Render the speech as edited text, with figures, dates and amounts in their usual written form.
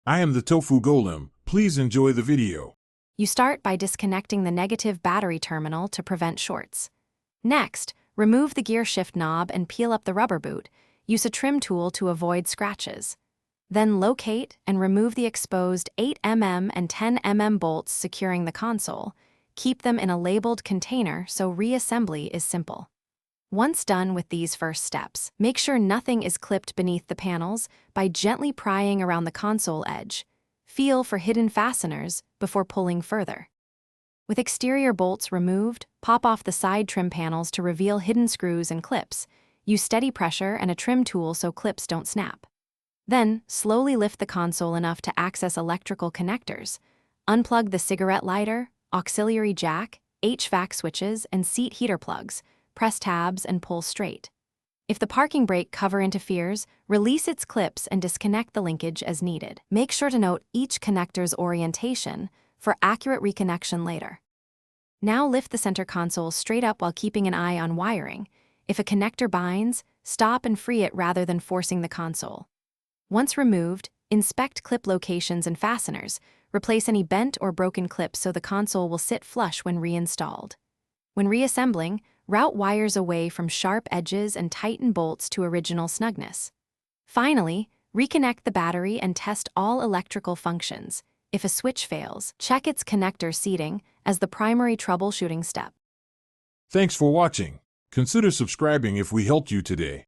I am the Tofu Golem. Please enjoy the video. You start by disconnecting the negative battery terminal to prevent shorts. Next, remove the gear shift knob and peel up the rubber boot. Use a trim tool to avoid scratches. Then locate and remove the exposed 8mm and 10mm bolts securing the console. Keep them in a labeled container so reassembly is simple. Once done with these first steps, make sure nothing is clipped beneath the panels by gently prying around the console edge. Feel for hidden fasteners before pulling further. With exterior bolts removed, pop off the side trim panels to reveal hidden screws and clips. Use steady pressure and a trim tool so clips don't snap. Then, slowly lift the console enough to access electrical connectors. Unplug the cigarette lighter, auxiliary jack, HVAC switches, and seat heater plugs. Press tabs and pull straight. If the parking brake cover interferes, release its clips and disconnect the linkage as needed. Make sure to note each connector's orientation for accurate reconnection later. Now lift the center console straight up while keeping an eye on wiring. If a connector binds, stop and free it rather than forcing the console. Once removed, inspect clip locations and fasteners. Replace any bent or broken clips so the console will sit flush when reinstalled. When reassembling, route wires away from sharp edges and tighten bolts to original snugness. Finally, reconnect the battery and test all electrical functions. If a switch fails, check its connector seating as the primary troubleshooting step. Thanks for watching. Consider subscribing if we helped you today.